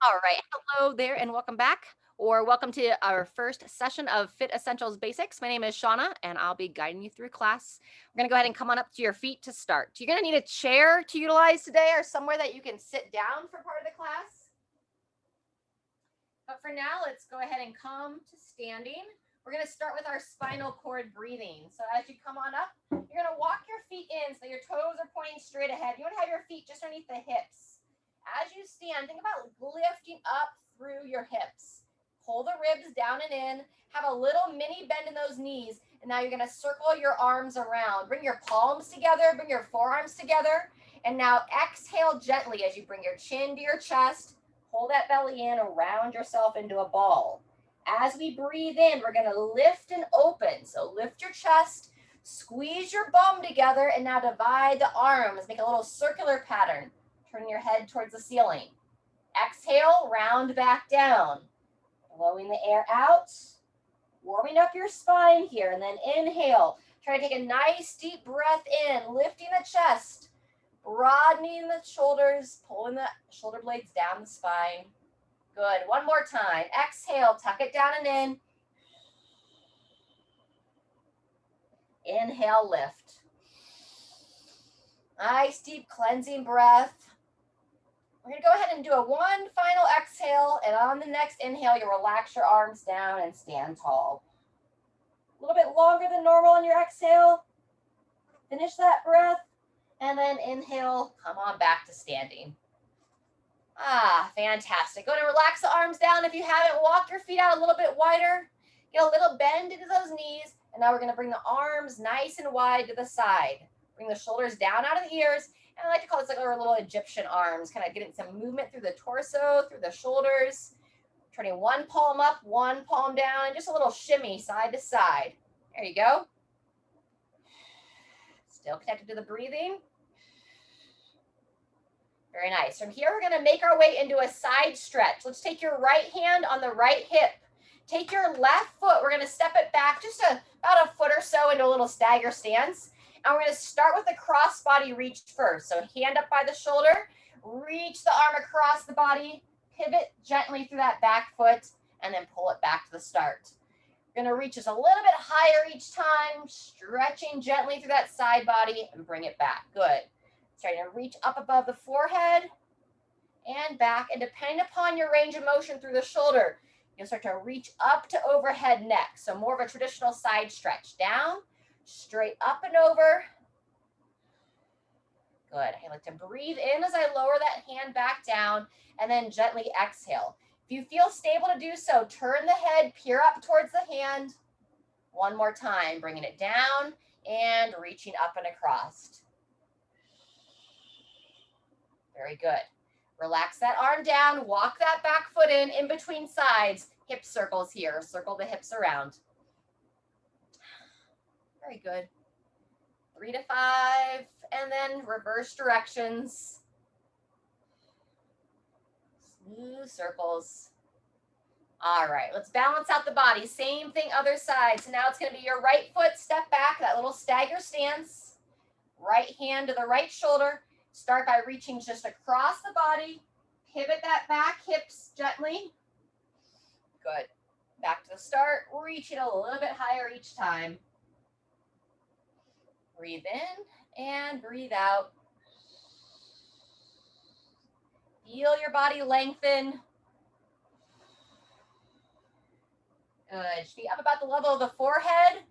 All right. Hello there and welcome back, or welcome to our first session of Fit Essentials Basics. My name is Shauna and I'll be guiding you through class. We're going to go ahead and come on up to your feet to start. You're going to need a chair to utilize today or somewhere that you can sit down for part of the class. But for now, let's go ahead and come to standing. We're going to start with our spinal cord breathing. So as you come on up, you're going to walk your feet in so your toes are pointing straight ahead. You want to have your feet just underneath the hips. As you stand, think about lifting up through your hips. Pull the ribs down and in. Have a little mini bend in those knees. And now you're going to circle your arms around. Bring your palms together. Bring your forearms together. And now exhale gently as you bring your chin to your chest. Pull that belly in, round yourself into a ball. As we breathe in, we're going to lift and open. So lift your chest, squeeze your bum together, and now divide the arms. Make a little circular pattern. Turn your head towards the ceiling. Exhale, round back down. Blowing the air out. Warming up your spine here. And then inhale. Try to take a nice deep breath in, lifting the chest, broadening the shoulders, pulling the shoulder blades down the spine. Good. One more time. Exhale, tuck it down and in. Inhale, lift. Nice deep cleansing breath. We're going to go ahead and do one final exhale, and on the next inhale, you'll relax your arms down and stand tall. A little bit longer than normal on your exhale. Finish that breath, and then inhale, come on back to standing. Fantastic. Go ahead and relax the arms down. If you haven't, walk your feet out a little bit wider. Get a little bend into those knees, and now we're going to bring the arms nice and wide to the side. Bring the shoulders down out of the ears. And I like to call this like our little Egyptian arms, kind of getting some movement through the torso, through the shoulders. Turning one palm up, one palm down, and just a little shimmy side to side. There you go. Still connected to the breathing. Very nice. From here, we're going to make our way into a side stretch. Let's take your right hand on the right hip. Take your left foot. We're going to step it back just about a foot or so into a little stagger stance. And we're going to start with the cross body reach first. So hand up by the shoulder, reach the arm across the body, pivot gently through that back foot, and then pull it back to the start. You're going to reach just a little bit higher each time, stretching gently through that side body and bring it back. Good. Starting to reach up above the forehead and back. And depending upon your range of motion through the shoulder, you'll start to reach up to overhead neck. So more of a traditional side stretch. Down, straight up and over. Good. I like to breathe in as I lower that hand back down and then gently exhale. If you feel stable to do so, turn the head, peer up towards the hand. One more time, bringing it down and reaching up and across. Very good. Relax that arm down, walk that back foot in between sides, hip circles here. Circle the hips around. Very good. 3 to 5, and then reverse directions. Smooth circles. All right, let's balance out the body. Same thing, other side. So now it's going to be your right foot, step back, that little stagger stance. Right hand to the right shoulder. Start by reaching just across the body. Pivot that back hips gently. Good. Back to the start. Reach it a little bit higher each time. Breathe in and breathe out. Feel your body lengthen. Good. Should be up about the level of the forehead.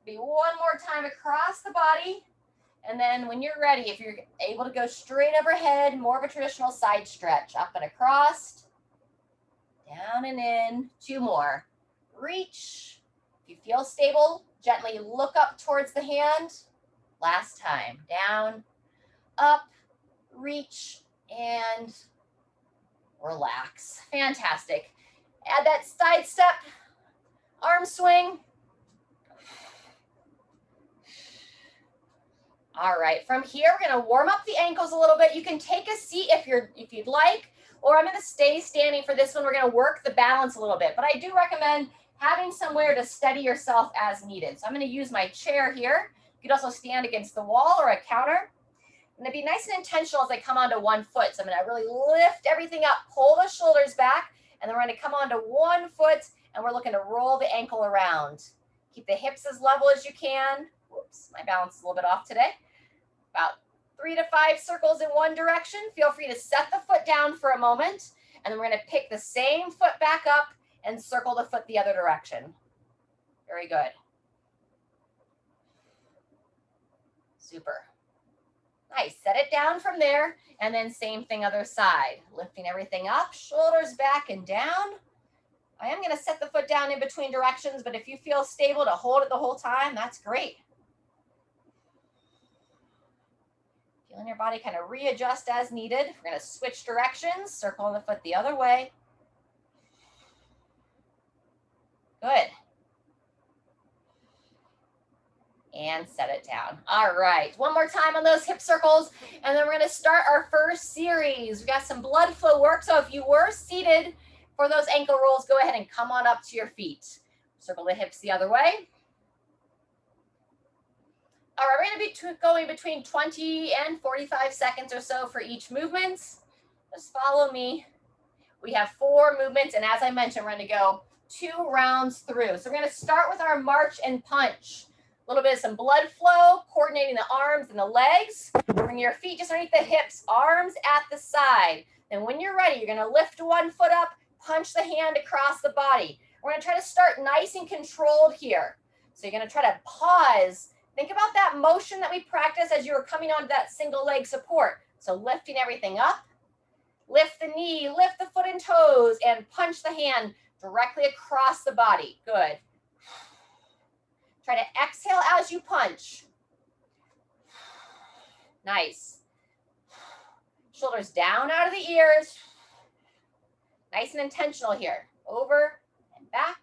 Be one more time across the body. And then when you're ready, if you're able to go straight overhead, more of a traditional side stretch. Up and across, down and in. 2 more. Reach. If you feel stable, gently look up towards the hand. Last time. Down, up, reach, and relax. Fantastic. Add that side step, arm swing. All right, from here, we're going to warm up the ankles a little bit. You can take a seat if you'd like, or I'm going to stay standing for this one. We're going to work the balance a little bit, but I do recommend having somewhere to steady yourself as needed. So I'm going to use my chair here. You could also stand against the wall or a counter. I'm going to be nice and intentional as I come onto one foot. So I'm going to really lift everything up, pull the shoulders back, and then we're going to come onto one foot, and we're looking to roll the ankle around. Keep the hips as level as you can. Whoops, my balance is a little bit off today. About 3 to 5 circles in one direction. Feel free to set the foot down for a moment, and then we're going to pick the same foot back up and circle the foot the other direction. Very good. Super. Nice. Set it down from there, and then same thing other side. Lifting everything up, shoulders back and down. I am going to set the foot down in between directions, but if you feel stable to hold it the whole time, that's great. Feeling your body kind of readjust as needed. We're going to switch directions, circle the foot the other way. Good. And set it down. All right, one more time on those hip circles, and then we're going to start our first series. We got some blood flow work, so if you were seated for those ankle rolls, go ahead and come on up to your feet. Circle the hips the other way. All right, we're going to be going between 20 and 45 seconds or so for each movement. Just follow me. We have 4 movements, and as I mentioned, we're going to go 2 rounds through. So we're going to start with our march and punch. A little bit of some blood flow, coordinating the arms and the legs. Bring your feet just underneath the hips, arms at the side. Then when you're ready, you're going to lift one foot up, punch the hand across the body. We're going to try to start nice and controlled here. So you're going to try to pause. Think about that motion that we practiced as you were coming onto that single leg support. So lifting everything up, lift the knee, lift the foot and toes, and punch the hand directly across the body. Good. Try to exhale as you punch. Nice. Shoulders down out of the ears. Nice and intentional here. Over and back.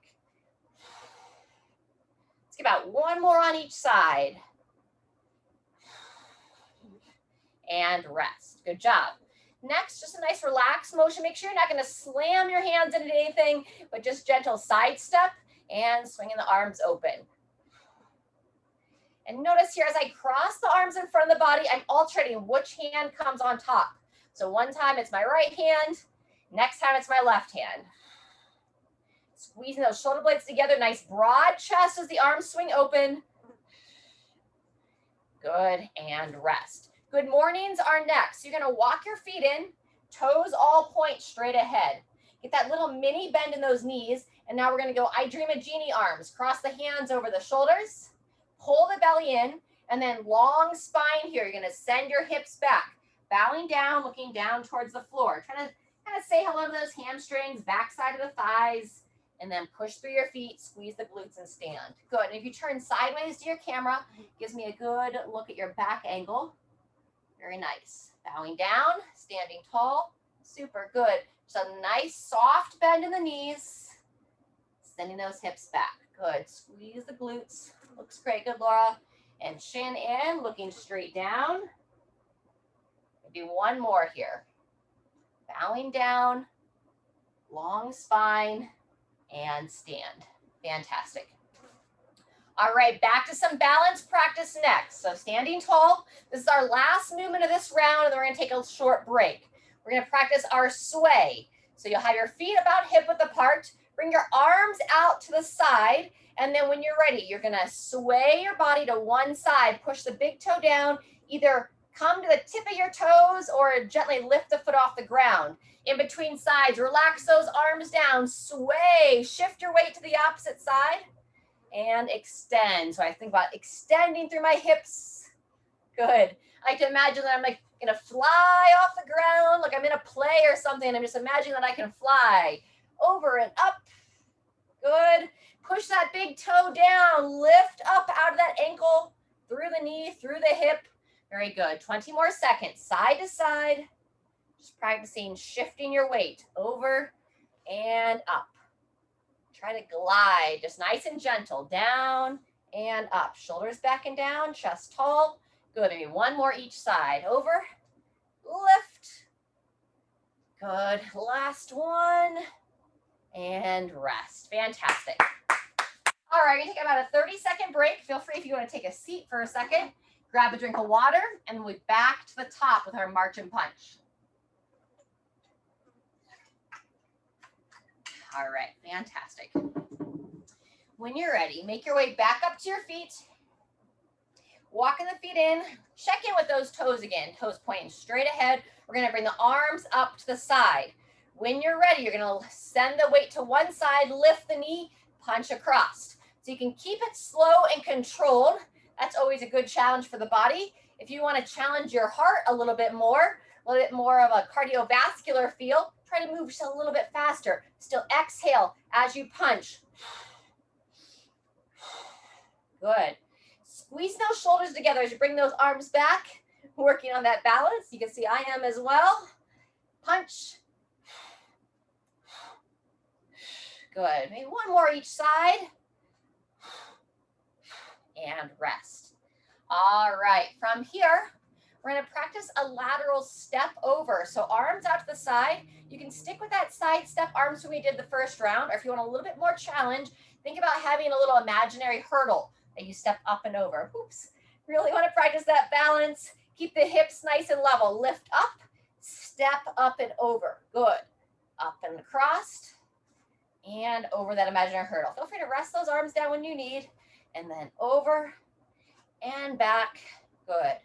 Let's give out one more on each side. And rest. Good job. Next, just a nice relaxed motion. Make sure you're not going to slam your hands into anything, but just gentle sidestep and swinging the arms open. And notice here, as I cross the arms in front of the body, I'm alternating which hand comes on top. So one time it's my right hand, next time it's my left hand. Squeezing those shoulder blades together, nice broad chest as the arms swing open. Good, and rest. Good mornings are next. So you're going to walk your feet in, toes all point straight ahead. Get that little mini bend in those knees, and now we're going to go I Dream a Genie arms. Cross the hands over the shoulders. Pull the belly in, and then long spine here. You're going to send your hips back, bowing down, looking down towards the floor. Trying to kind of say hello to those hamstrings, backside of the thighs, and then push through your feet, squeeze the glutes, and stand. Good. And if you turn sideways to your camera, gives me a good look at your back angle. Very nice. Bowing down, standing tall. Super good. Just a nice soft bend in the knees, sending those hips back. Good. Squeeze the glutes. Looks great. Good, Laura. And chin in, looking straight down. Do one more here. Bowing down, long spine, and stand. Fantastic. All right, back to some balance practice next. So standing tall. This is our last movement of this round, and then we're going to take a short break. We're going to practice our sway. So you'll have your feet about hip width apart. Bring your arms out to the side. And then when you're ready, you're going to sway your body to one side, push the big toe down, either come to the tip of your toes or gently lift the foot off the ground. In between sides, relax those arms down, sway, shift your weight to the opposite side, and extend. So I think about extending through my hips. Good. I like to imagine that I'm like going to fly off the ground, like I'm in a play or something. I'm just imagining that I can fly over and up. Good. Push that big toe down, lift up out of that ankle, through the knee, through the hip. Very good. 20 more seconds, side to side. Just practicing shifting your weight over and up. Try to glide, just nice and gentle, down and up. Shoulders back and down, chest tall. Good. Maybe one more each side. Over, lift. Good. Last one. And rest. Fantastic. All right, we're going to take about a 30-second break. Feel free if you want to take a seat for a second. Grab a drink of water, and we'll be back to the top with our march and punch. All right, fantastic. When you're ready, make your way back up to your feet. Walking the feet in. Check in with those toes again. Toes pointing straight ahead. We're going to bring the arms up to the side. When you're ready, you're going to send the weight to one side, lift the knee, punch across. So you can keep it slow and controlled. That's always a good challenge for the body. If you want to challenge your heart a little bit more of a cardiovascular feel, try to move just a little bit faster. Still exhale as you punch. Good. Squeeze those shoulders together as you bring those arms back, working on that balance. You can see I am as well. Punch. Good. Maybe one more each side. And rest. All right. From here, we're going to practice a lateral step over. So arms out to the side. You can stick with that side step arms when we did the first round. Or if you want a little bit more challenge, think about having a little imaginary hurdle that you step up and over. Oops. Really want to practice that balance. Keep the hips nice and level. Lift up, step up and over. Good. Up and across and over that imaginary hurdle. Feel free to rest those arms down when you need. And then over and back. Good.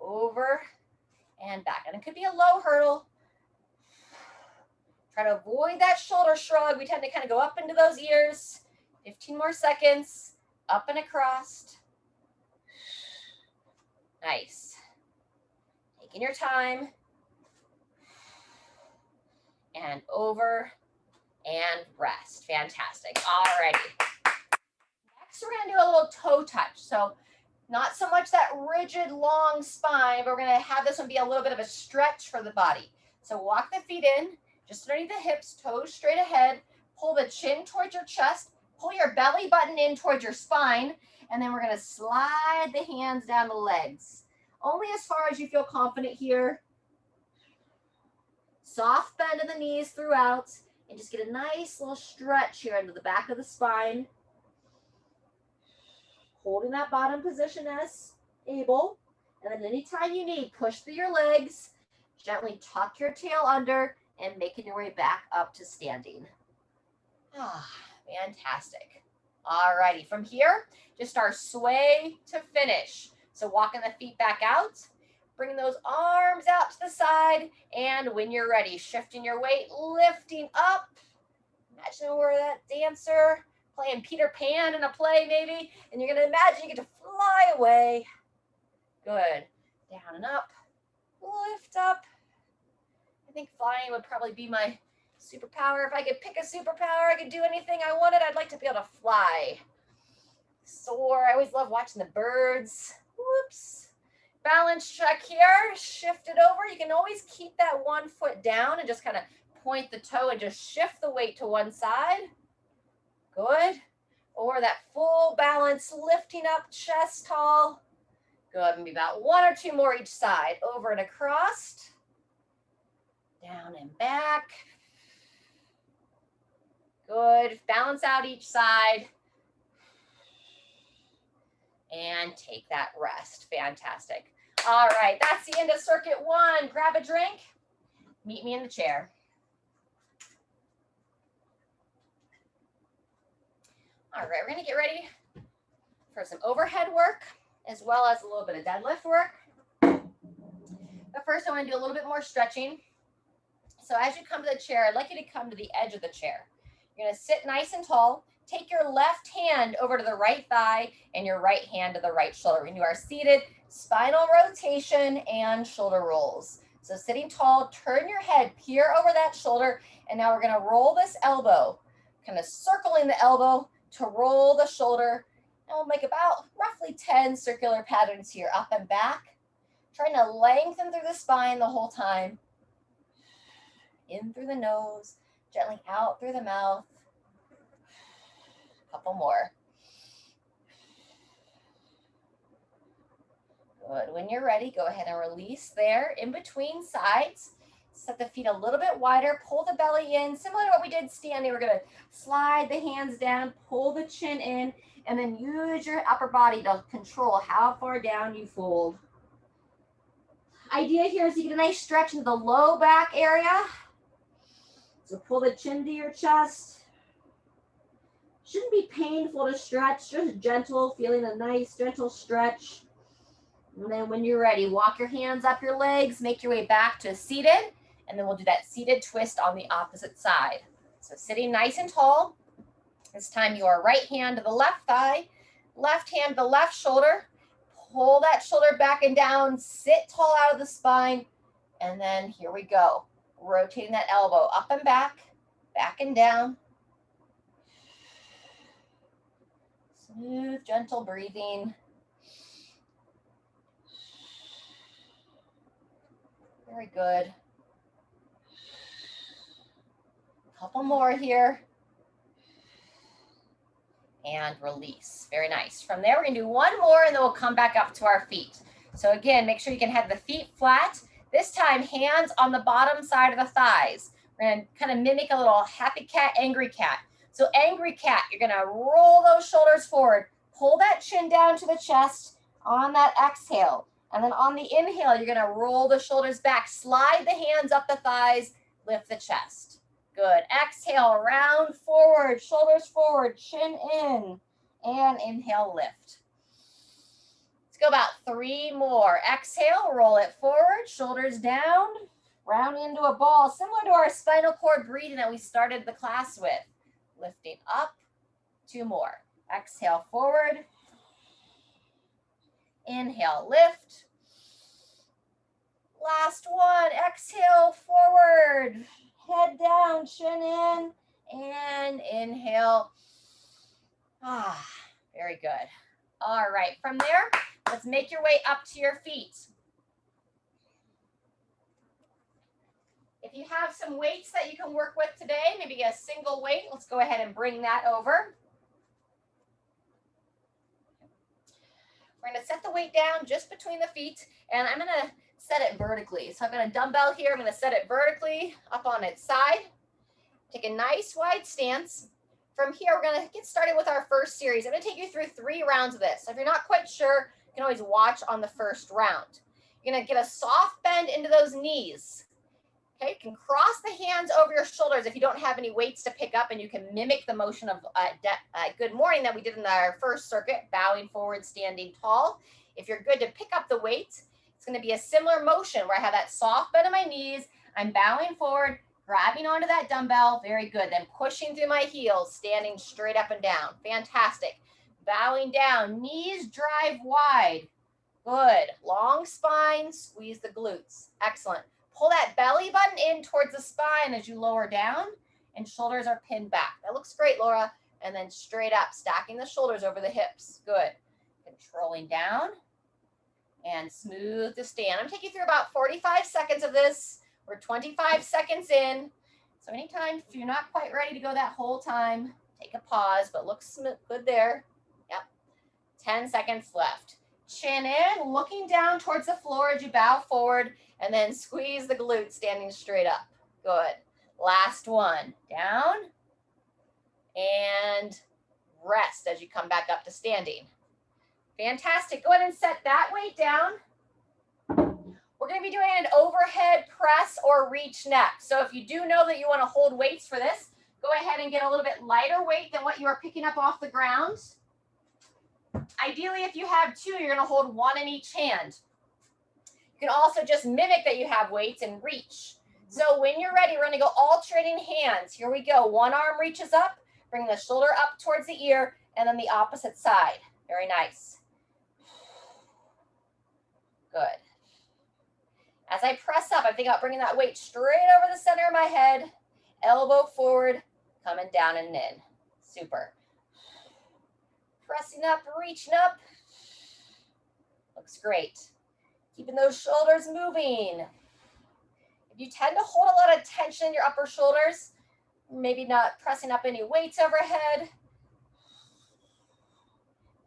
Over and back. And it could be a low hurdle. Try to avoid that shoulder shrug. We tend to kind of go up into those ears. 15 more seconds. Up and across. Nice. Taking your time. And over and rest. Fantastic. All righty. Next, we're going to do a little toe touch. So not so much that rigid, long spine, but we're going to have this one be a little bit of a stretch for the body. So walk the feet in, just underneath the hips, toes straight ahead. Pull the chin towards your chest. Pull your belly button in towards your spine. And then we're going to slide the hands down the legs. Only as far as you feel confident here. Soft bend in the knees throughout. And just get a nice little stretch here into the back of the spine. Holding that bottom position as able. And then anytime you need, push through your legs. Gently tuck your tail under and making your way back up to standing. Ah, fantastic. All righty, from here, just our sway to finish. So walking the feet back out, bringing those arms out to the side, and when you're ready, shifting your weight, lifting up. Imagine we're that dancer playing Peter Pan in a play maybe, and you're going to imagine you get to fly away. Good. Down and up, lift up. I think flying would probably be my superpower. If I could pick a superpower, I could do anything I wanted. I'd like to be able to fly. Soar. I always love watching the birds. Whoops. Balance check here. Shift it over. You can always keep that one foot down and just kind of point the toe and just shift the weight to one side. Good. Or that full balance, lifting up, chest tall. Good. Maybe about one or two more each side. Over and across. Down and back. Good. Balance out each side. And take that rest. Fantastic. All right. That's the end of circuit one. Grab a drink. Meet me in the chair. All right. We're going to get ready for some overhead work as well as a little bit of deadlift work. But first, I want to do a little bit more stretching. So as you come to the chair, I'd like you to come to the edge of the chair. You're going to sit nice and tall. Take your left hand over to the right thigh and your right hand to the right shoulder. When you are seated, spinal rotation and shoulder rolls. So sitting tall, turn your head, peer over that shoulder, and now we're going to roll this elbow, kind of circling the elbow to roll the shoulder. And we'll make about roughly 10 circular patterns here, up and back. Trying to lengthen through the spine the whole time. In through the nose, gently out through the mouth. Couple more. Good. When you're ready, go ahead and release there in between sides. Set the feet a little bit wider, pull the belly in, similar to what we did standing. We're gonna slide the hands down, pull the chin in, and then use your upper body to control how far down you fold. Idea here is you get a nice stretch into the low back area. So pull the chin to your chest. Shouldn't be painful to stretch, just gentle, feeling a nice gentle stretch. And then when you're ready, walk your hands up your legs, make your way back to seated, and then we'll do that seated twist on the opposite side. So sitting nice and tall. This time your right hand to the left thigh, left hand to the left shoulder. Pull that shoulder back and down, sit tall out of the spine, and then here we go. Rotating that elbow up and back and down. Smooth, gentle breathing. Very good. Couple more here. And release. Very nice. From there, we're going to do one more, and then we'll come back up to our feet. So again, make sure you can have the feet flat. This time, hands on the bottom side of the thighs. We're going to kind of mimic a little happy cat, angry cat. So angry cat, you're going to roll those shoulders forward. Pull that chin down to the chest on that exhale. And then on the inhale, you're going to roll the shoulders back. Slide the hands up the thighs. Lift the chest. Good. Exhale, round forward, shoulders forward, chin in, and inhale, lift. Let's go about 3 more. Exhale, roll it forward, shoulders down, round into a ball, similar to our spinal cord breathing that we started the class with. Lifting up, 2 more. Exhale, forward. Inhale, lift. Last one. Exhale, forward. Head down, chin in, and inhale. Very good. All right, from there, let's make your way up to your feet. If you have some weights that you can work with today, maybe a single weight, let's go ahead and bring that over. We're going to set the weight down just between the feet, and I'm going to set it vertically. So I've got a dumbbell here. I'm going to set it vertically up on its side. Take a nice wide stance. From here, we're going to get started with our first series. I'm going to take you through 3 rounds of this. So if you're not quite sure, you can always watch on the first round. You're going to get a soft bend into those knees. Okay, you can cross the hands over your shoulders if you don't have any weights to pick up, and you can mimic the motion of good morning that we did in our first circuit, bowing forward, standing tall. If you're good to pick up the weight, it's going to be a similar motion where I have that soft bend in my knees. I'm bowing forward, grabbing onto that dumbbell. Very good. Then pushing through my heels, standing straight up and down. Fantastic. Bowing down, knees drive wide. Good. Long spine, squeeze the glutes. Excellent. Pull that belly button in towards the spine as you lower down, and shoulders are pinned back. That looks great, Laura. And then straight up, stacking the shoulders over the hips. Good. Controlling down. And smooth to stand. I'm taking you through about 45 seconds of this. We're 25 seconds in. So anytime if you're not quite ready to go that whole time, take a pause, but looks good there. Yep. 10 seconds left. Chin in, looking down towards the floor as you bow forward, and then squeeze the glutes, standing straight up. Good. Last one. Down. And rest as you come back up to standing. Fantastic. Go ahead and set that weight down. We're going to be doing an overhead press or reach next. So if you do know that you want to hold weights for this, go ahead and get a little bit lighter weight than what you are picking up off the ground. Ideally, if you have 2, you're going to hold 1 in each hand. You can also just mimic that you have weights and reach. So when you're ready, we're going to go alternating hands. Here we go. One arm reaches up, bring the shoulder up towards the ear, and then the opposite side. Very nice. Good. As I press up, I think about bringing that weight straight over the center of my head, elbow forward, coming down and in. Super. Pressing up, reaching up. Looks great. Keeping those shoulders moving. If you tend to hold a lot of tension in your upper shoulders, maybe not pressing up any weights overhead.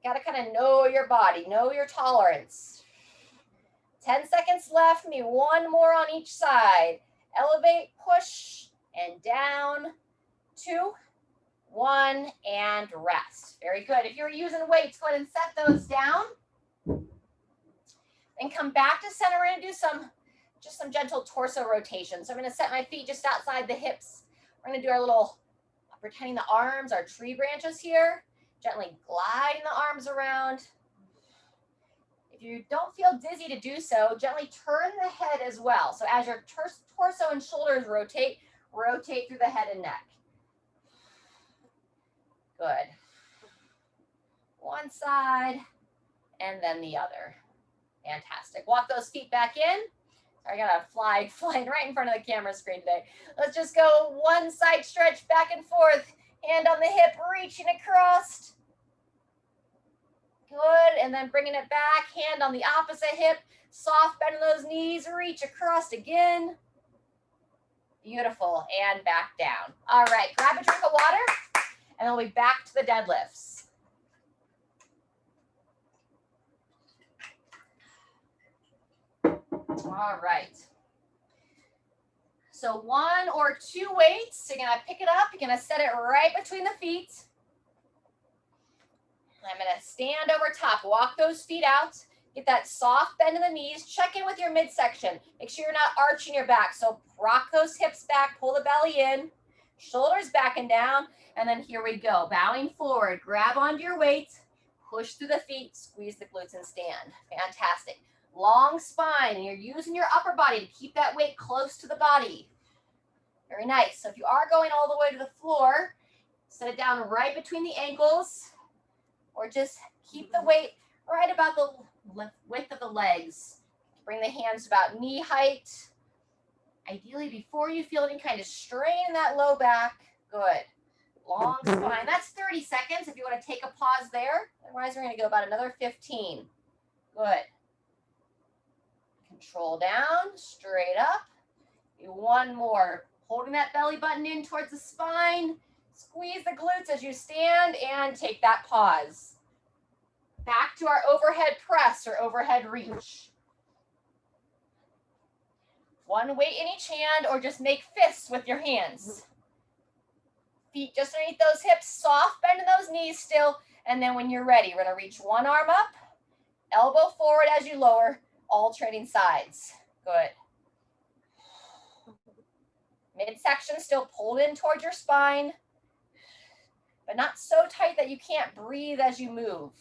Got to kind of know your body, know your tolerance. 10 seconds left, maybe 1 more on each side. Elevate, push, and down. 2, 1, and rest. Very good. If you're using weights, go ahead and set those down. And come back to center. We're going to do just some gentle torso rotation. So I'm going to set my feet just outside the hips. We're going to do our little, pretending the arms are tree branches here. Gently gliding the arms around. If you don't feel dizzy to do so, gently turn the head as well. So as your torso and shoulders rotate, rotate through the head and neck. Good. One side and then the other. Fantastic. Walk those feet back in. I got a fly flying right in front of the camera screen today. Let's just go one side stretch back and forth. Hand on the hip, reaching across. Good. And then bringing it back. Hand on the opposite hip. Soft bend in those knees. Reach across again. Beautiful. And back down. All right. Grab a drink of water. And then we'll be back to the deadlifts. All right. So 1 or 2 weights. You're going to pick it up. You're going to set it right between the feet. I'm going to stand over top. Walk those feet out. Get that soft bend in the knees. Check in with your midsection. Make sure you're not arching your back. So rock those hips back. Pull the belly in. Shoulders back and down. And then here we go. Bowing forward. Grab onto your weight. Push through the feet. Squeeze the glutes and stand. Fantastic. Long spine. And you're using your upper body to keep that weight close to the body. Very nice. So if you are going all the way to the floor, set it down right between the ankles. Or just keep the weight right about the width of the legs. Bring the hands about knee height. Ideally, before you feel any kind of strain in that low back. Good. Long spine. That's 30 seconds if you want to take a pause there. Otherwise, we're going to go about another 15. Good. Control down, straight up. Do one more. Holding that belly button in towards the spine. Squeeze the glutes as you stand and take that pause. Back to our overhead press or overhead reach. One weight in each hand or just make fists with your hands. Feet just underneath those hips, soft bend in those knees still. And then when you're ready, we're going to reach one arm up, elbow forward as you lower, alternating sides. Good. Midsection still pulled in towards your spine, but not so tight that you can't breathe as you move.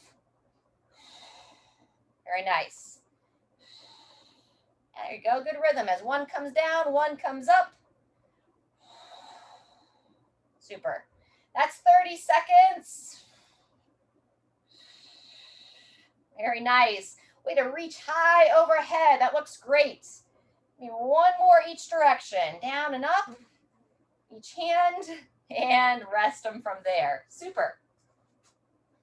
Very nice. There you go, good rhythm. As one comes down, one comes up. Super. That's 30 seconds. Very nice. Way to reach high overhead. That looks great. One more each direction. Down and up. Each hand. And rest them from there. Super.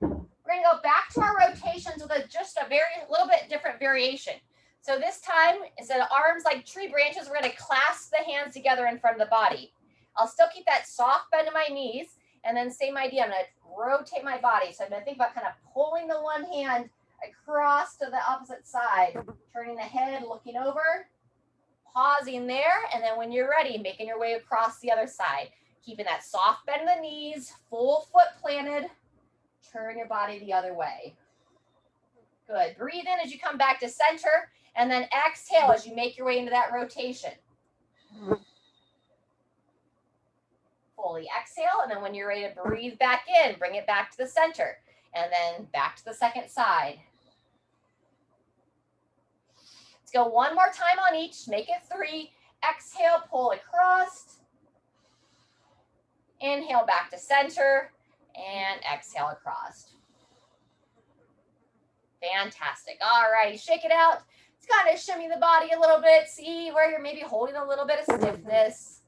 We're going to go back to our rotations with just a little bit different variation. So this time, instead of arms like tree branches, we're going to clasp the hands together in front of the body. I'll still keep that soft bend in my knees. And then same idea. I'm going to rotate my body. So I'm going to think about kind of pulling the one hand across to the opposite side. Turning the head, looking over. Pausing there. And then when you're ready, making your way across the other side. Keeping that soft bend in the knees. Full foot planted. Turn your body the other way. Good. Breathe in as you come back to center. And then exhale as you make your way into that rotation. Fully exhale. And then when you're ready to breathe back in, bring it back to the center. And then back to the second side. Let's go one more time on each. Make it 3. Exhale, pull across. Inhale back to center. And exhale across. Fantastic. All right, shake it out. It's kind of shimmy the body a little bit. See where you're maybe holding a little bit of stiffness.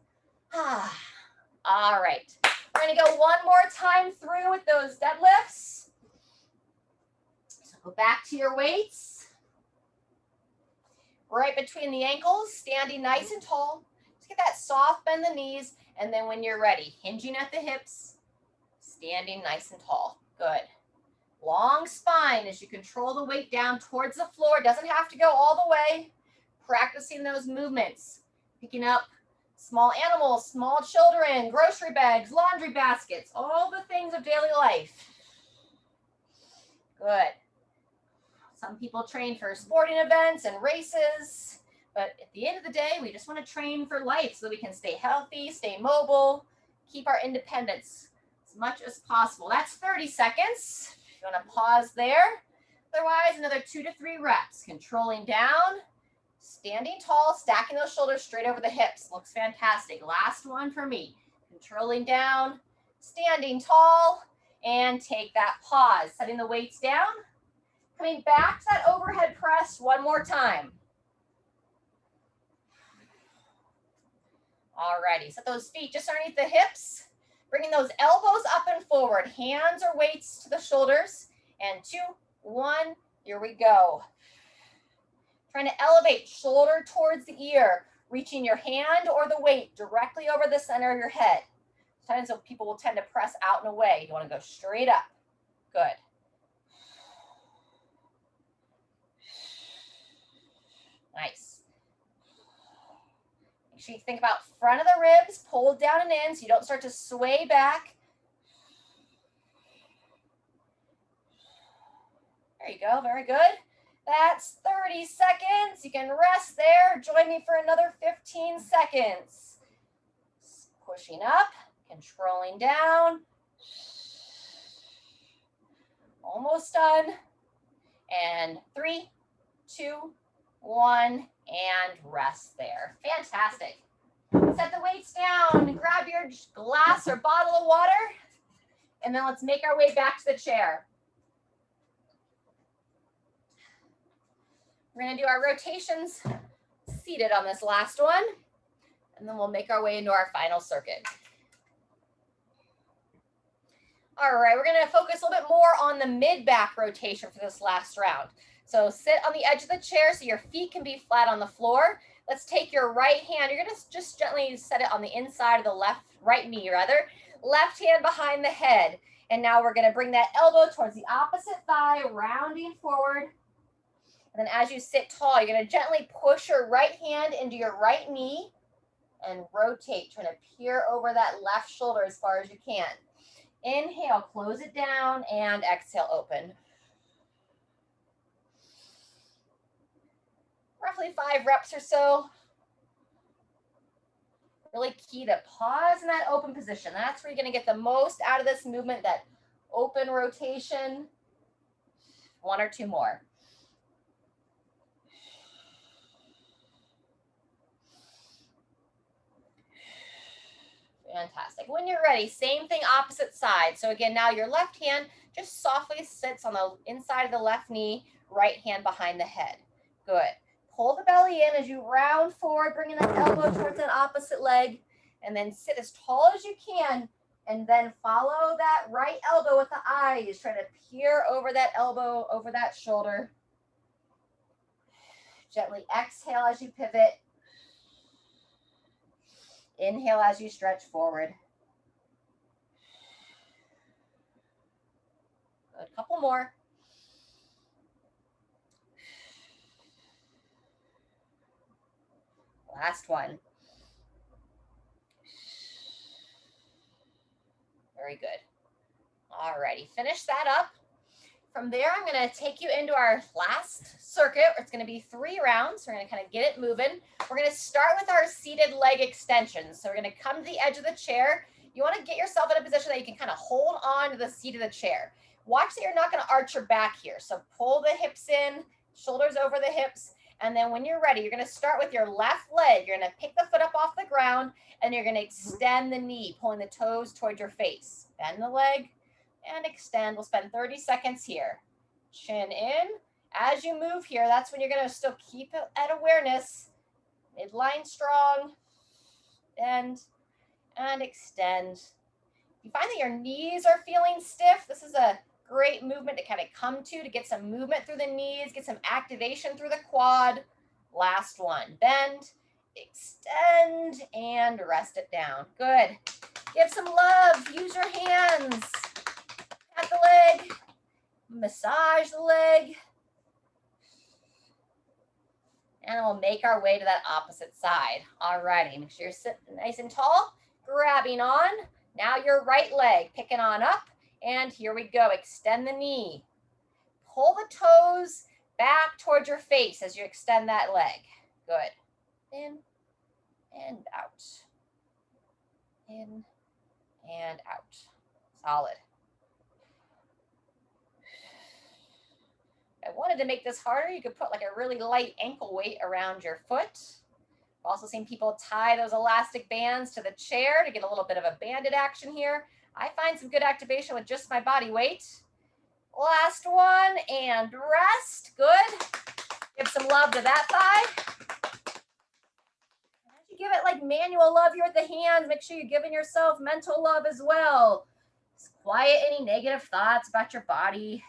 All right. We're going to go one more time through with those deadlifts. So go back to your weights. Right between the ankles, standing nice and tall. Just get that soft bend in the knees. And then when you're ready, hinging at the hips, standing nice and tall. Good. Long spine as you control the weight down towards the floor. Doesn't have to go all the way. Practicing those movements. Picking up Small animals, small children, grocery bags, laundry baskets, all the things of daily life. Good. Some people train for sporting events and races, but at the end of the day, we just want to train for life so that we can stay healthy, stay mobile, keep our independence as much as possible. That's 30 seconds. If you want to pause there. Otherwise, another 2 to 3 reps. Controlling down, standing tall, stacking those shoulders straight over the hips. Looks fantastic. Last one for me. Controlling down, standing tall, and take that pause. Setting the weights down. Coming back to that overhead press one more time. Alrighty, set those feet just underneath the hips. Bringing those elbows up and forward. Hands or weights to the shoulders. And 2, 1, here we go. Trying to elevate shoulder towards the ear. Reaching your hand or the weight directly over the center of your head. Sometimes people will tend to press out and away. You want to go straight up. Good. Nice. Make sure you think about front of the ribs, pulled down and in so you don't start to sway back. There you go, very good. That's 30 seconds. You can rest there. Join me for another 15 seconds. Pushing up, controlling down. Almost done. And 3, 2, 1, and rest there. Fantastic. Set the weights down, grab your glass or bottle of water, and then let's make our way back to the chair. We're gonna do our rotations seated on this last one, and then we'll make our way into our final circuit. All right, we're gonna focus a little bit more on the mid-back rotation for this last round. So sit on the edge of the chair so your feet can be flat on the floor. Let's take your right hand. You're going to just gently set it on the inside of the right knee, rather. Left hand behind the head. And now we're going to bring that elbow towards the opposite thigh, rounding forward. And then as you sit tall, you're going to gently push your right hand into your right knee and rotate, trying to peer over that left shoulder as far as you can. Inhale, close it down, and exhale, open. Roughly 5 reps or so. Really key to pause in that open position. That's where you're going to get the most out of this movement, that open rotation. 1 or 2 more. Fantastic. When you're ready, same thing, opposite side. So again, now your left hand just softly sits on the inside of the left knee, right hand behind the head. Good. Pull the belly in as you round forward, bringing that elbow towards that opposite leg, and then sit as tall as you can, and then follow that right elbow with the eyes, trying to peer over that elbow, over that shoulder. Gently exhale as you pivot. Inhale as you stretch forward. Good. A couple more. Last one. Very good. All righty, finish that up. From there, I'm going to take you into our last circuit. It's going to be 3 rounds. We're going to kind of get it moving. We're going to start with our seated leg extensions. So we're going to come to the edge of the chair. You want to get yourself in a position that you can kind of hold on to the seat of the chair. Watch that you're not going to arch your back here. So pull the hips in, shoulders over the hips. And then when you're ready, you're going to start with your left leg. You're going to pick the foot up off the ground, and you're going to extend the knee, pulling the toes towards your face. Bend the leg and extend. We'll spend 30 seconds here. Chin in. As you move here, that's when you're going to still keep it at awareness. Midline strong. Bend and extend. If you find that your knees are feeling stiff, this is a great movement to kind of come to get some movement through the knees, get some activation through the quad. Last one. Bend, extend, and rest it down. Good. Give some love. Use your hands. Pat the leg. Massage the leg. And we'll make our way to that opposite side. All righty, make sure you're sitting nice and tall, grabbing on. Now your right leg, picking on up. And here we go, extend the knee. Pull the toes back towards your face as you extend that leg. Good. In and out. In and out. Solid. If I wanted to make this harder, you could put like a really light ankle weight around your foot. I've also seen people tie those elastic bands to the chair to get a little bit of a banded action here. I find some good activation with just my body weight. Last one, and rest. Good. Give some love to that thigh. As you give it like manual love here with the hands, make sure you're giving yourself mental love as well. Just quiet any negative thoughts about your body.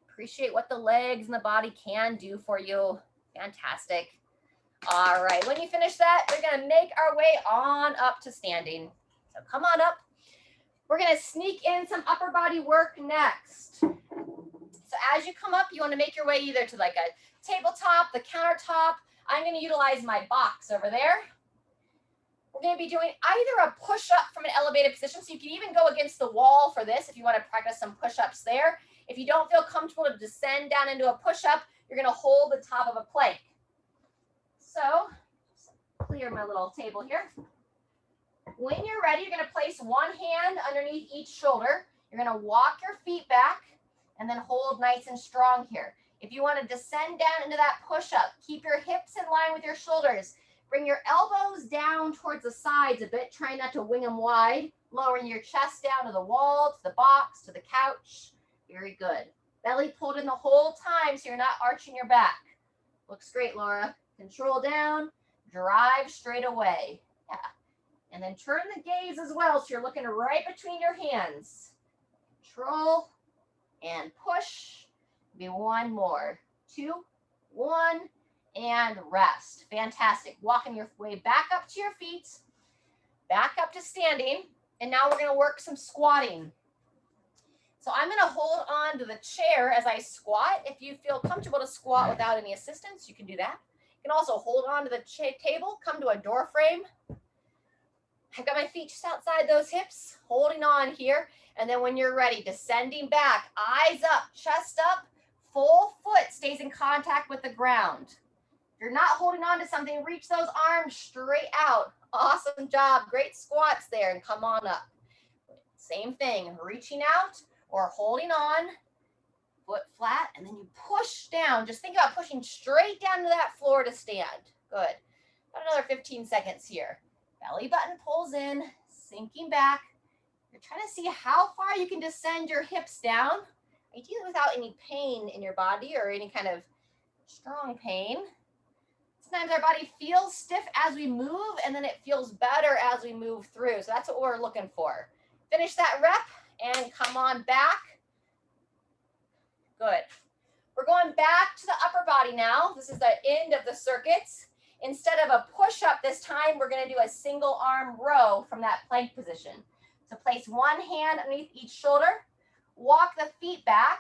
Appreciate what the legs and the body can do for you. Fantastic. All right, when you finish that, we're gonna make our way on up to standing. So come on up. We're gonna sneak in some upper body work next. So as you come up, you wanna make your way either to like a tabletop, the countertop. I'm gonna utilize my box over there. We're gonna be doing either a push-up from an elevated position, so you can even go against the wall for this if you wanna practice some push-ups there. If you don't feel comfortable to descend down into a push-up, you're gonna hold the top of a plank. So, clear my little table here. When you're ready, you're gonna place one hand underneath each shoulder. You're gonna walk your feet back and then hold nice and strong here. If you wanna descend down into that push-up, keep your hips in line with your shoulders. Bring your elbows down towards the sides a bit. Try not to wing them wide. Lowering your chest down to the wall, to the box, to the couch. Very good. Belly pulled in the whole time so you're not arching your back. Looks great, Laura. Control down, drive straight away. Yeah. And then turn the gaze as well so you're looking right between your hands. Control and push. Maybe one more. 2, 1, and rest. Fantastic. Walking your way back up to your feet, back up to standing. And now we're going to work some squatting. So I'm going to hold on to the chair as I squat. If you feel comfortable to squat without any assistance, you can do that. You can also hold on to the table, come to a door frame. I've got my feet just outside those hips, holding on here. And then when you're ready, descending back, eyes up, chest up, full foot stays in contact with the ground. If you're not holding on to something, reach those arms straight out. Awesome job. Great squats there, and come on up. Same thing, reaching out or holding on, foot flat, and then you push down. Just think about pushing straight down to that floor to stand. Good. About another 15 seconds here. Belly button pulls in, sinking back. You're trying to see how far you can descend your hips down, ideally without any pain in your body or any kind of strong pain. Sometimes our body feels stiff as we move, and then it feels better as we move through. So that's what we're looking for. Finish that rep and come on back. Good. We're going back to the upper body now. This is the end of the circuits. Instead of a push-up this time, we're going to do a single arm row from that plank position. So place one hand underneath each shoulder, walk the feet back,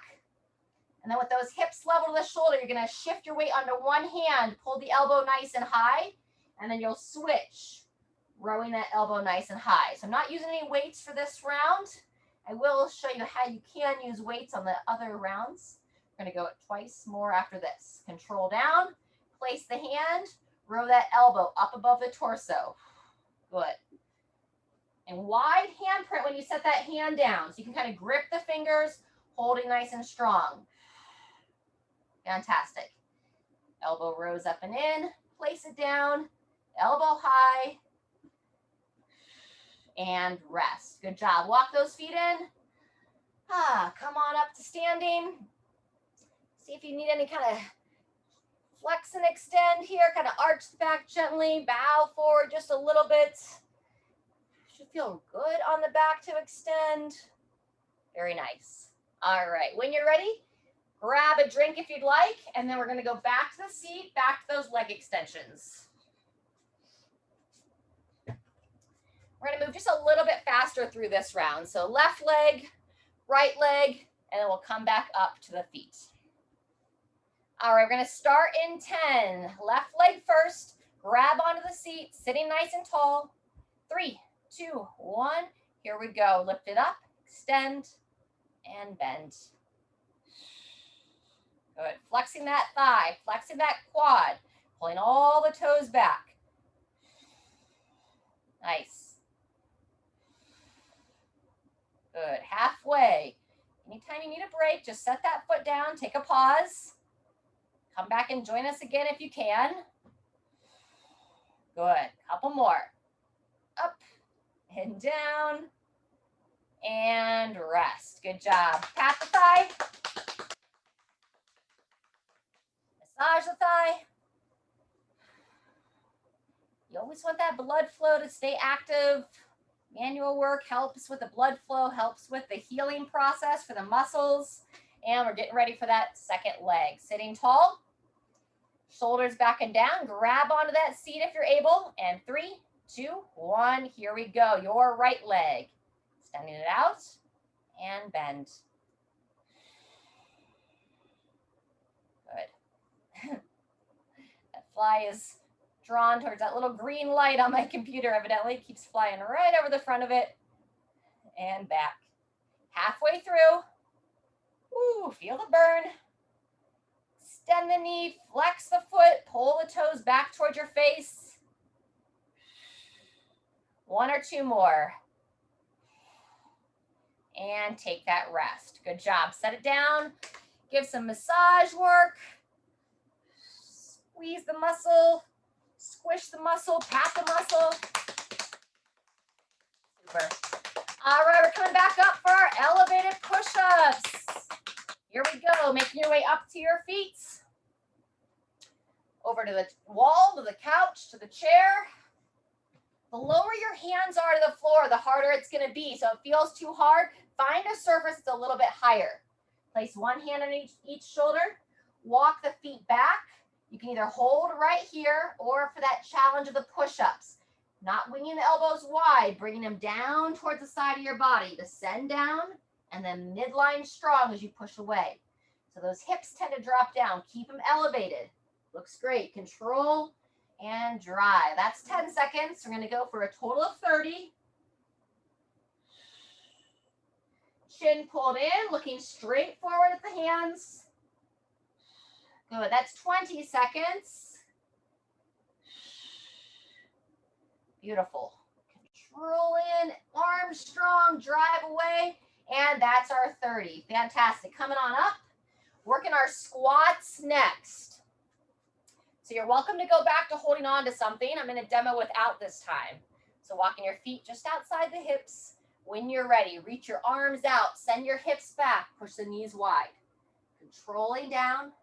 and then with those hips level to the shoulder, you're going to shift your weight onto one hand, pull the elbow nice and high, and then you'll switch, rowing that elbow nice and high. So I'm not using any weights for this round. I will show you how you can use weights on the other rounds. We're going to go twice more after this. Control down, place the hand, row that elbow up above the torso. Good. And wide handprint when you set that hand down. So you can kind of grip the fingers, holding nice and strong. Fantastic. Elbow rows up and in, place it down, elbow high, and rest. Good job. Walk those feet in. Come on up to standing. See if you need any kind of flex and extend here. Kind of arch the back gently, bow forward just a little bit. Should feel good on the back to extend. Very nice. All right, when you're ready, grab a drink if you'd like, and then we're going to go back to the seat, back to those leg extensions. We're going to move just a little bit faster through this round. So left leg, right leg, and then we'll come back up to the feet. All right, we're going to start in 10. Left leg first. Grab onto the seat, sitting nice and tall. 3, 2, 1. Here we go. Lift it up, extend, and bend. Good. Flexing that thigh, flexing that quad, pulling all the toes back. Nice. Good. Halfway. Anytime you need a break, just set that foot down, take a pause. Come back and join us again if you can. Good. Couple more. Up and down and rest. Good job. Pat the thigh. Massage the thigh. You always want that blood flow to stay active. Manual work helps with the blood flow, helps with the healing process for the muscles. And we're getting ready for that second leg. Sitting tall, shoulders back and down. Grab onto that seat if you're able. And 3, 2, 1. Here we go. Your right leg. Extending it out and bend. Good. That fly is drawn towards that little green light on my computer, evidently. It keeps flying right over the front of it. And back. Halfway through. Ooh, feel the burn. Extend the knee, flex the foot, pull the toes back towards your face. 1 or 2 more. And take that rest. Good job. Set it down. Give some massage work. Squeeze the muscle. Squish the muscle. Pat the muscle. Super. All right, we're coming back up for our elevated push-ups. Here we go. Making your way up to your feet. Over to the wall, to the couch, to the chair. The lower your hands are to the floor, the harder it's going to be. So if it feels too hard, find a surface that's a little bit higher. Place one hand on each shoulder. Walk the feet back. You can either hold right here or for that challenge of the push-ups. Not winging the elbows wide, bringing them down towards the side of your body. Descend down and then midline strong as you push away. So those hips tend to drop down. Keep them elevated. Looks great. Control and drive. That's 10 seconds. We're going to go for a total of 30. Chin pulled in, looking straight forward at the hands. Good. That's 20 seconds. Beautiful. Control in, arms strong, drive away. And that's our 30. Fantastic. Coming on up. Working our squats next. So you're welcome to go back to holding on to something. I'm going to demo without this time. So walking your feet just outside the hips. When you're ready, reach your arms out. Send your hips back. Push the knees wide. Controlling down.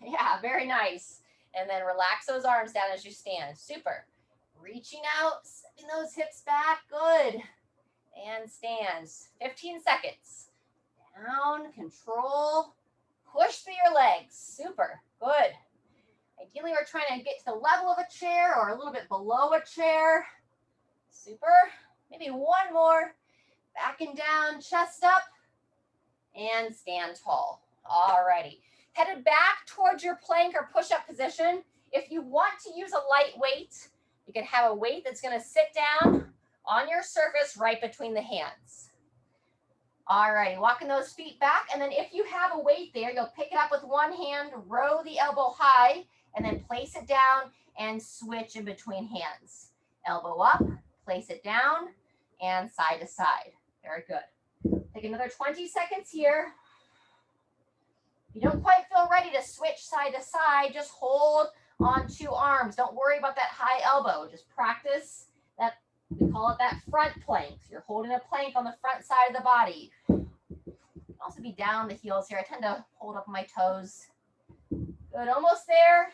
Yeah, very nice. And then relax those arms down as you stand. Super. Reaching out, sending those hips back. Good. And stands. 15 seconds. Down, control. Push through your legs. Super. Good. Ideally, we're trying to get to the level of a chair or a little bit below a chair. Super. Maybe one more. Back and down, chest up. And stand tall. All righty. Headed back towards your plank or push-up position. If you want to use a light weight, you can have a weight that's going to sit down on your surface right between the hands. All right, walking those feet back. And then if you have a weight there, you'll pick it up with one hand, row the elbow high, and then place it down and switch in between hands. Elbow up, place it down, and side to side. Very good. Take another 20 seconds here. If you don't quite feel ready to switch side to side, just hold on 2 arms. Don't worry about that high elbow. Just practice that. We call it that front plank. So you're holding a plank on the front side of the body. You can also be down the heels here. I tend to hold up my toes. Good, almost there.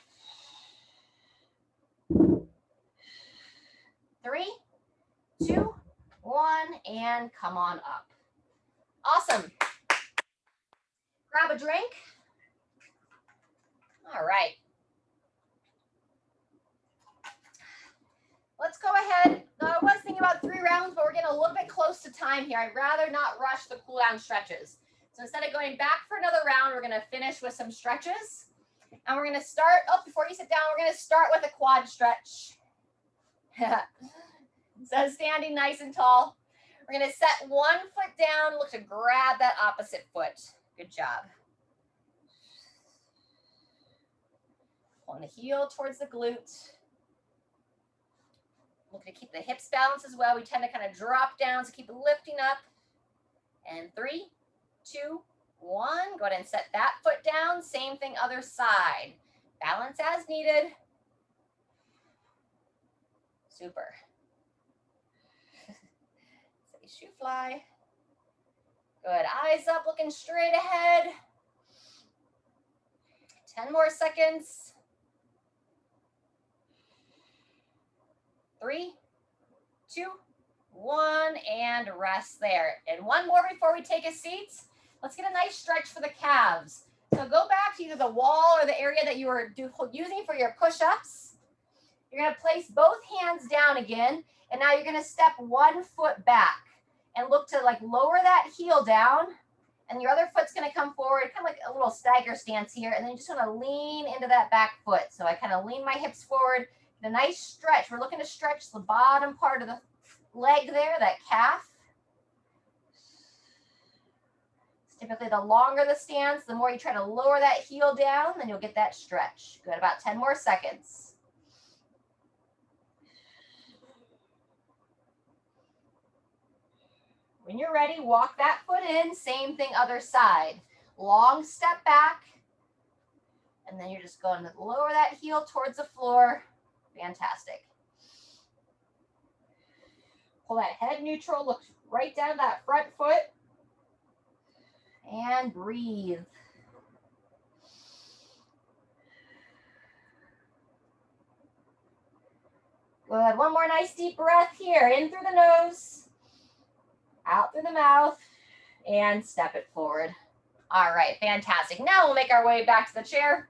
3, 2, 1, and come on up. Awesome. Grab a drink. All right. Let's go ahead. I was thinking about 3 rounds, but we're getting a little bit close to time here. I'd rather not rush the cool down stretches. So instead of going back for another round, we're going to finish with some stretches. And we're going to start, before you sit down, we're going to start with a quad stretch. So standing nice and tall. We're going to set one foot down, look to grab that opposite foot. Good job. Pulling the heel towards the glute. Looking to keep the hips balanced as well. We tend to kind of drop down, so keep lifting up. And 3, 2, 1. Go ahead and set that foot down. Same thing, other side. Balance as needed. Super. Say shoe fly. Good. Eyes up, looking straight ahead. 10 more seconds. 3, 2, 1, and rest there. And one more before we take a seat. Let's get a nice stretch for the calves. So go back to either the wall or the area that you were using for your push-ups. You're going to place both hands down again, and now you're going to step one foot back and look to like lower that heel down, and your other foot's going to come forward, kind of like a little stagger stance here, and then you just want to lean into that back foot. So I kind of lean my hips forward. A nice stretch. We're looking to stretch the bottom part of the leg there, that calf. It's typically the longer the stance, the more you try to lower that heel down, then you'll get that stretch. Good, about 10 more seconds. When you're ready, walk that foot in. Same thing, other side. Long step back. And then you're just going to lower that heel towards the floor. Fantastic. Pull that head neutral, look right down that front foot, and breathe. Good. One more nice deep breath here. In through the nose, out through the mouth, and step it forward. All right, fantastic. Now we'll make our way back to the chair.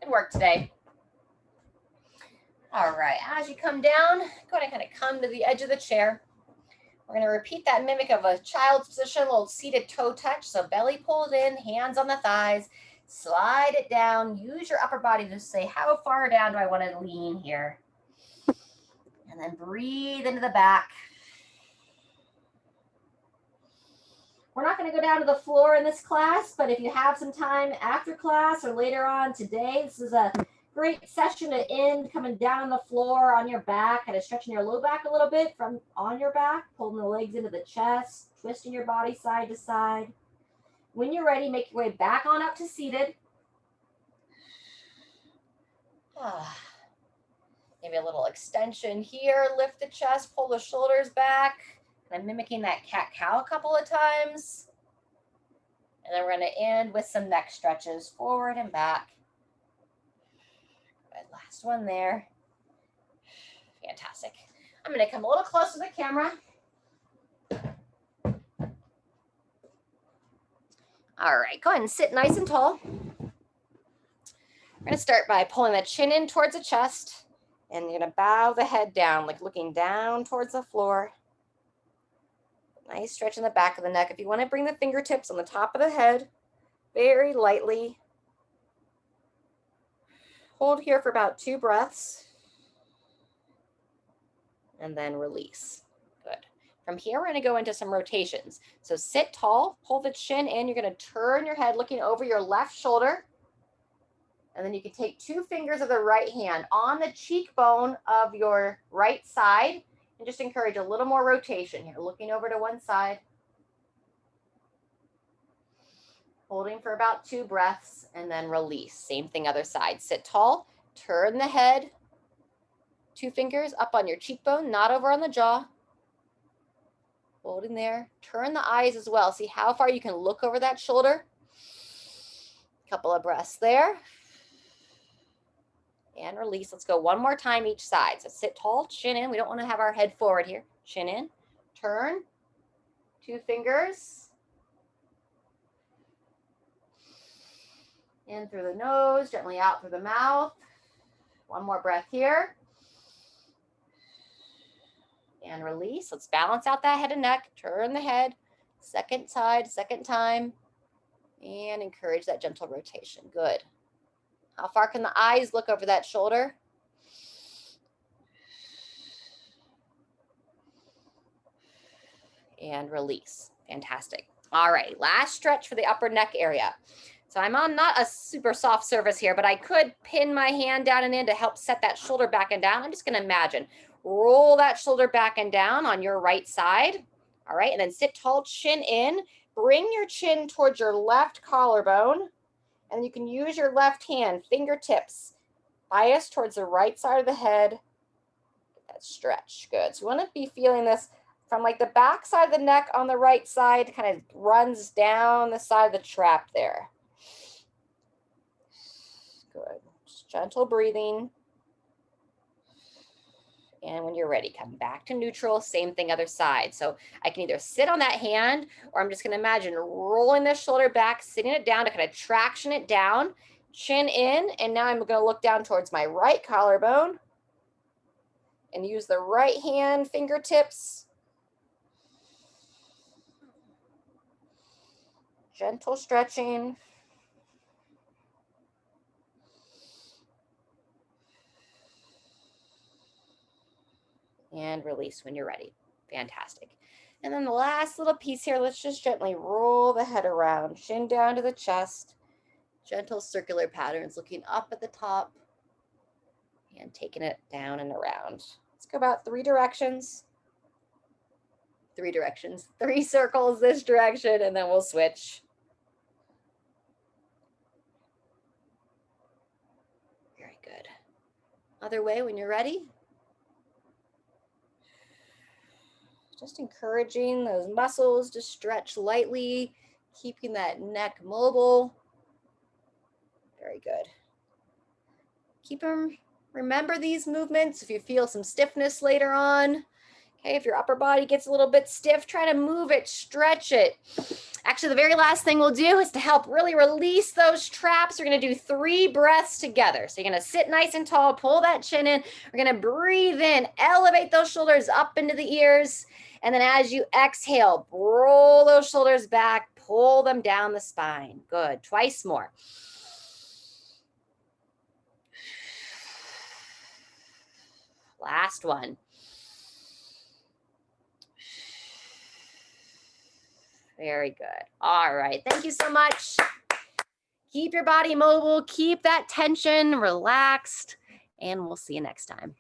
Good work today. All right, as you come down, go ahead and kind of come to the edge of the chair. We're going to repeat that mimic of a child's position, a little seated toe touch. So belly pulled in, hands on the thighs, slide it down. Use your upper body to say, how far down do I want to lean here? And then breathe into the back. We're not going to go down to the floor in this class, but if you have some time after class or later on today, this is a great session to end coming down on the floor on your back, kind of stretching your low back a little bit from on your back, pulling the legs into the chest, twisting your body side to side. When you're ready, make your way back on up to seated. Maybe a little extension here, lift the chest, pull the shoulders back. I'm mimicking that cat-cow a couple of times. And then we're going to end with some neck stretches, forward and back. Good, last one there. Fantastic. I'm going to come a little closer to the camera. All right, go ahead and sit nice and tall. We're going to start by pulling the chin in towards the chest. And you're going to bow the head down, like looking down towards the floor. Nice stretch in the back of the neck. If you want to bring the fingertips on the top of the head, very lightly. Hold here for about 2 breaths. And then release. Good. From here, we're going to go into some rotations. So sit tall, pull the chin in. You're going to turn your head looking over your left shoulder. And then you can take 2 fingers of the right hand on the cheekbone of your right side. And just encourage a little more rotation here, looking over to one side. Holding for about 2 breaths and then release. Same thing, other side. Sit tall, turn the head, 2 fingers up on your cheekbone, not over on the jaw. Holding there. Turn the eyes as well. See how far you can look over that shoulder. Couple of breaths there. And release. Let's go one more time each side. So sit tall, chin in. We don't want to have our head forward here. Chin in, turn, 2 fingers. In through the nose, gently out through the mouth. One more breath here. And release. Let's balance out that head and neck. Turn the head. Second side, second time. And encourage that gentle rotation. Good. How far can the eyes look over that shoulder? And release. Fantastic. All right, last stretch for the upper neck area. So I'm on not a super soft surface here, but I could pin my hand down and in to help set that shoulder back and down. I'm just going to imagine. Roll that shoulder back and down on your right side. All right, and then sit tall, chin in. Bring your chin towards your left collarbone. And you can use your left hand, fingertips, bias towards the right side of the head. Get that stretch. Good. So you want to be feeling this from like the back side of the neck on the right side, kind of runs down the side of the trap there. Good. Just gentle breathing. And when you're ready, come back to neutral, same thing other side. So I can either sit on that hand, or I'm just going to imagine rolling the shoulder back, sitting it down to kind of traction it down, chin in, and now I'm going to look down towards my right collarbone and use the right hand fingertips. Gentle stretching. And release when you're ready. Fantastic. And then the last little piece here, let's just gently roll the head around, chin down to the chest, gentle circular patterns, looking up at the top and taking it down and around. Let's go about 3 directions. 3 directions, 3 circles this direction, and then we'll switch. Very good. Other way when you're ready. Just encouraging those muscles to stretch lightly, keeping that neck mobile. Very good. Keep them, remember these movements if you feel some stiffness later on. Okay, if your upper body gets a little bit stiff, try to move it, stretch it. Actually, the very last thing we'll do is to help really release those traps. We're going to do 3 breaths together. So you're going to sit nice and tall, pull that chin in. We're going to breathe in, elevate those shoulders up into the ears. And then as you exhale, roll those shoulders back, pull them down the spine. Good. Twice more. Last one. Very good. All right. Thank you so much. Keep your body mobile. Keep that tension relaxed. And we'll see you next time.